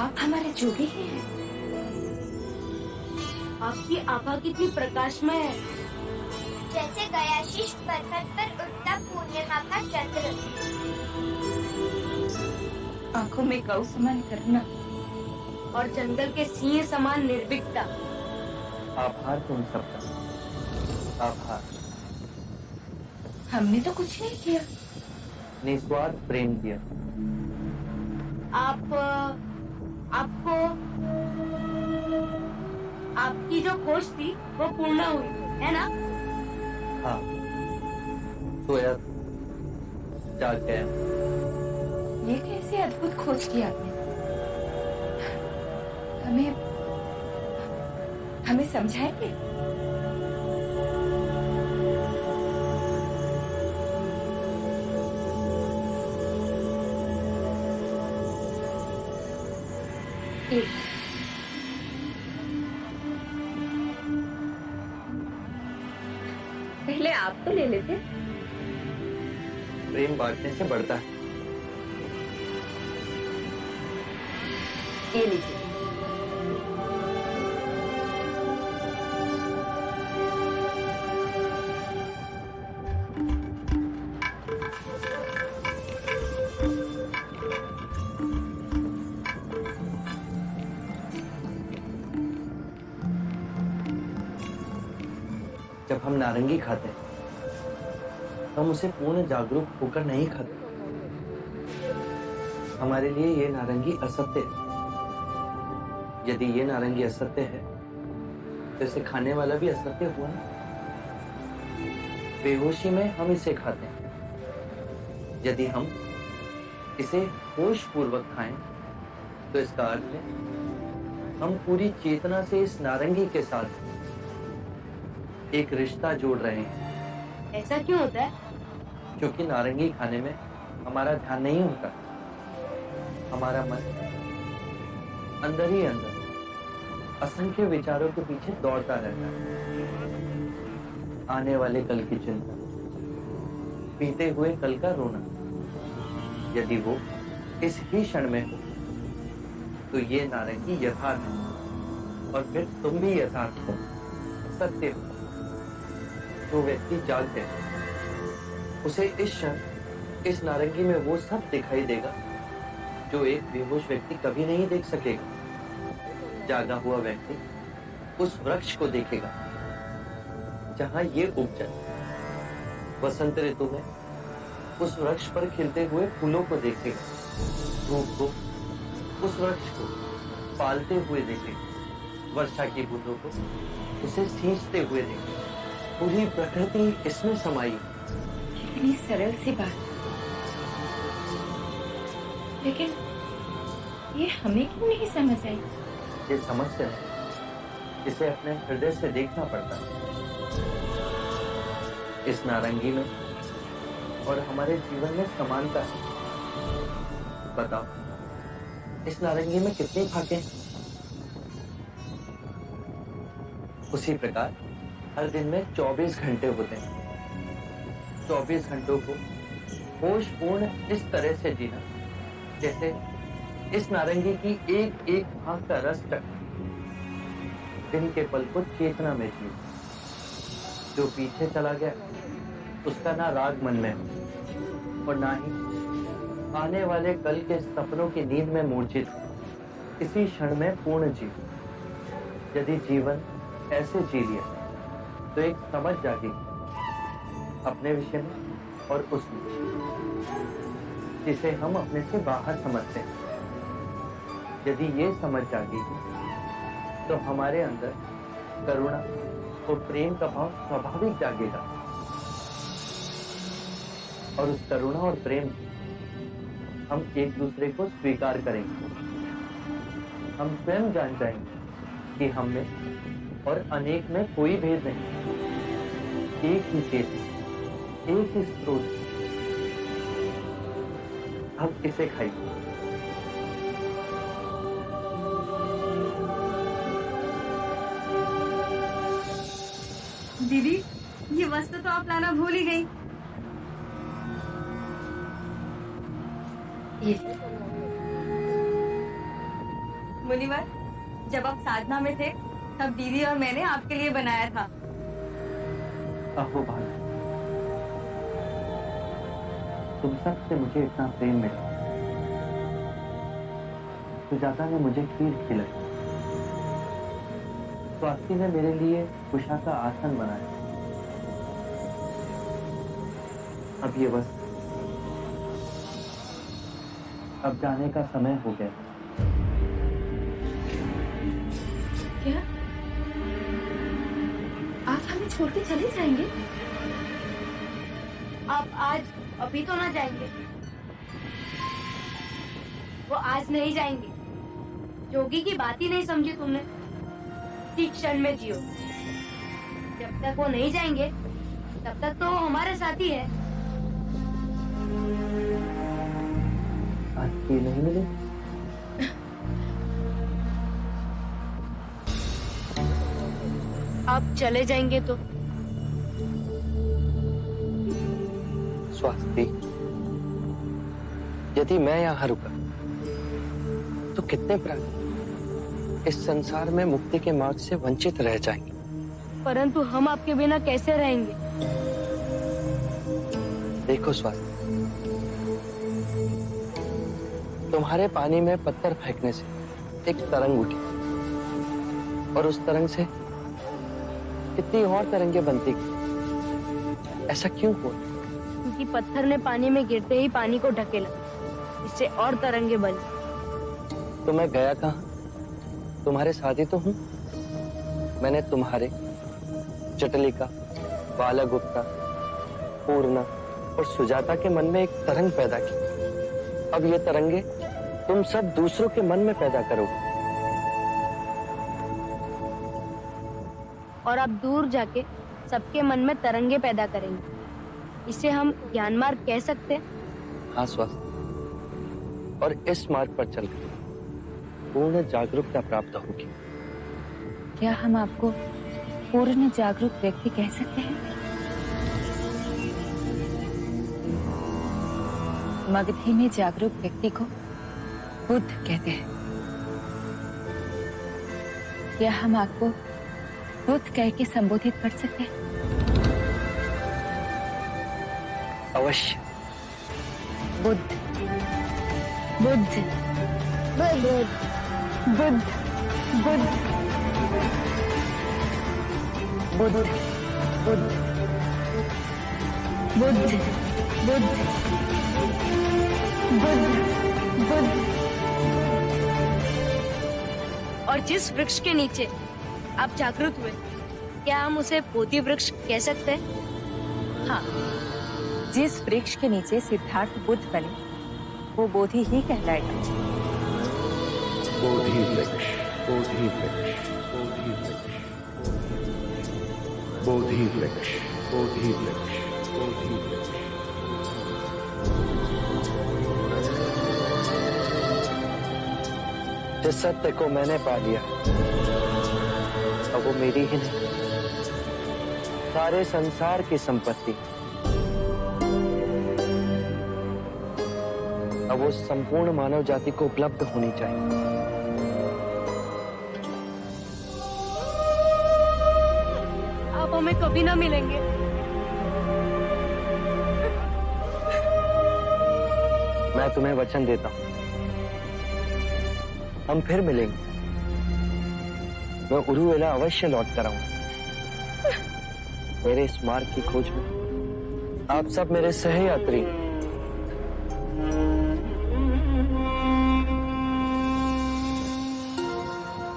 आप हमारे जोगी ही हैं। आपकी आभा कितनी प्रकाशमय है, जैसे गयाशीष पर्वत पर उठता पूर्णिमा का चंद्र। आंखों में गौ समान करना और जंगल के सिंह समान निर्भीकता। आभार तुम सबका, आभार। हमने तो कुछ नहीं किया। निस्वार्थ प्रेम किया। आपको आपकी जो खोज थी वो पूर्ण हुई, है ना? हाँ, सोया जाग गया। ये कैसे अद्भुत खोज की आपने। हमें समझाएंगे? पहले आप तो ले लेते। प्रेम बांटने से बढ़ता है। ये लीजिए। जब हम नारंगी खाते हैं हम उसे पूर्ण जागरूक होकर नहीं खाते। हमारे लिए ये नारंगी असत्य है। यदि ये नारंगी असत्य है तो इसे खाने वाला भी असत्य हुआ ना। बेहोशी में हम इसे खाते हैं। यदि हम इसे होश पूर्वक खाएं तो इसका अर्थ है हम पूरी चेतना से इस नारंगी के साथ एक रिश्ता जोड़ रहे हैं। ऐसा क्यों होता है? क्योंकि नारंगी खाने में हमारा ध्यान नहीं होता। हमारा मन अंदर ही अंदर असंख्य विचारों के पीछे दौड़ता रहता है। आने वाले कल की चिंता, बीते हुए कल का रोना। यदि वो इस ही क्षण में हो तो ये नारंगी यथार्थ है और फिर तुम भी यथार्थ हो, सत्य हो। जो व्यक्ति जागते है उसे इस क्षण इस नारंगी में वो सब दिखाई देगा जो एक बेहोश व्यक्ति कभी नहीं देख सकेगा। जागा हुआ व्यक्ति उस वृक्ष को देखेगा जहां ये उग जाए। वसंत ऋतु में उस वृक्ष पर खिलते हुए फूलों को देखेगा। धूप को उस वृक्ष को पालते हुए देखेगा। वर्षा की बूंदों को उसे सींचते हुए देखेगा। पूरी प्रकृति इसमें समाई। कितनी सरल सी बात, लेकिन ये हमें क्यों नहीं समझ आई? ये समस्या है, इसे अपने हृदय से देखना पड़ता है। इस नारंगी में और हमारे जीवन में समानता है। बताओ, इस नारंगी में कितनी फाके हैं? उसी प्रकार हर दिन में 24 घंटे होते हैं। 24 घंटों को होशपूर्ण इस तरह से जीना जैसे इस नारंगी की एक एक भाग का रस तक दिन के पल को चेतना में जियो। जो पीछे चला गया उसका ना राग मन में हो और ना ही आने वाले कल के सपनों की नींद में मूर्छित हो। इसी क्षण में पूर्ण जियो। यदि जीवन ऐसे जी लिया तो एक समझ जागेगी अपने विषय में और उसमें, जिसे हम अपने से बाहर समझते हैं। यदि ये समझ जागेगी तो हमारे अंदर करुणा और प्रेम का भाव स्वाभाविक जागेगा और उस करुणा और प्रेम हम एक दूसरे को स्वीकार करेंगे। हम स्वयं जान जाएंगे कि हम में और अनेक में कोई भेद नहीं। एक ही चेतन, एक ही स्रोत। अब इसे खाइए। दीदी, ये वस्तु तो आप लाना भूल ही गई। ये मुनिवर, जब आप साधना में थे तब दीदी और मैंने आपके लिए बनाया था। अहो भानु, तुम सबसे मुझे इतना प्रेम मिला। सुजाता ने मुझे खीर खिलाई, स्वाति ने मेरे लिए उषा का आसन बनाया। अब ये बस, अब जाने का समय हो गया। क्या आप हमें छोड़ के चले जाएंगे? आप आज अभी तो ना जाएंगे? वो आज नहीं जाएंगे। जोगी की बात ही नहीं समझी तुमने। इसी क्षण में जियो। जब तक वो नहीं जाएंगे तब तक तो हमारे साथ ही है। आज खीर नहीं मिली? आप चले जाएंगे तो? स्वाति, यदि मैं यहाँ रुका तो कितने प्राणी इस संसार में मुक्ति के मार्ग से वंचित रह जाएंगे। परंतु हम आपके बिना कैसे रहेंगे? देखो स्वाति, तुम्हारे पानी में पत्थर फेंकने से एक तरंग उठी और उस तरंग से कितनी और तरंगें बनती गई। ऐसा क्यों हुआ? क्योंकि पत्थर ने पानी में गिरते ही पानी को ढकेला, इससे और तरंगे बनी। तो मैं गया कहाँ? तुम्हारे साथ ही तो हूँ। मैंने तुम्हारे, जटलिका, बालागुप्ता, पूर्णा और सुजाता के मन में एक तरंग पैदा की। अब ये तरंगे तुम सब दूसरों के मन में पैदा करोगे। और आप दूर जाके सबके मन में तरंगे पैदा करेंगे। इसे हम ज्ञान मार्ग कह सकते हैं। हाँ स्वास्थ्य, और इस मार्ग पर चलकर पूर्ण जागरूकता प्राप्त होगी। क्या हम आपको पूर्ण जागरूक व्यक्ति कह सकते हैं? मगधी में जागरूक व्यक्ति को बुद्ध कहते हैं। क्या हम आपको बुद्ध कह के संबोधित कर सकते हैं? अवश्य। बुद्ध, बुद्ध, बुद्ध, बुद्ध, बुद्ध, बुद्ध, बुद्ध, बुद्ध, बुद्ध, बुद्ध, बुद्ध। और जिस वृक्ष के नीचे आप जागृत हुए, क्या हम उसे बोधि वृक्ष कह सकते हैं? हाँ, जिस वृक्ष के नीचे सिद्धार्थ बुद्ध बने वो बोधि ही कहलाएगा। बोधि वृक्ष, बोधि वृक्ष, बोधि वृक्ष, बोधि वृक्ष, बोधि वृक्ष, बोधि वृक्ष। जिस सत्य को मैंने पा लिया, अब वो मेरी ही नहीं, सारे संसार की संपत्ति। अब वो संपूर्ण मानव जाति को उपलब्ध होनी चाहिए। आप हमें कभी ना मिलेंगे। मैं तुम्हें वचन देता हूं, हम फिर मिलेंगे। मैं उरुवेला अवश्य लौट कर आऊंगा। मेरे इस मार्ग की खोज में आप सब मेरे सहयात्री।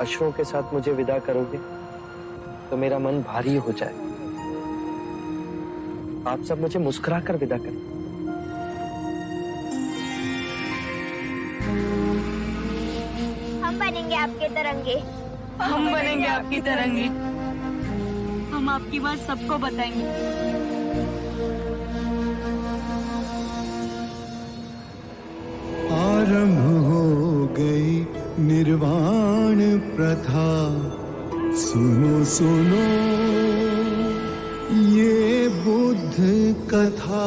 अश्रुओं के साथ मुझे विदा करोगे तो मेरा मन भारी हो जाए। आप सब मुझे मुस्कुराकर विदा करें। हम बनेंगे आपके तरंगे। हम बनेंगे आपकी तरंगे। हम आपकी बात सबको बताएंगे। आरंभ हो गई निर्वाण प्रथा, सुनो सुनो ये बुद्ध कथा।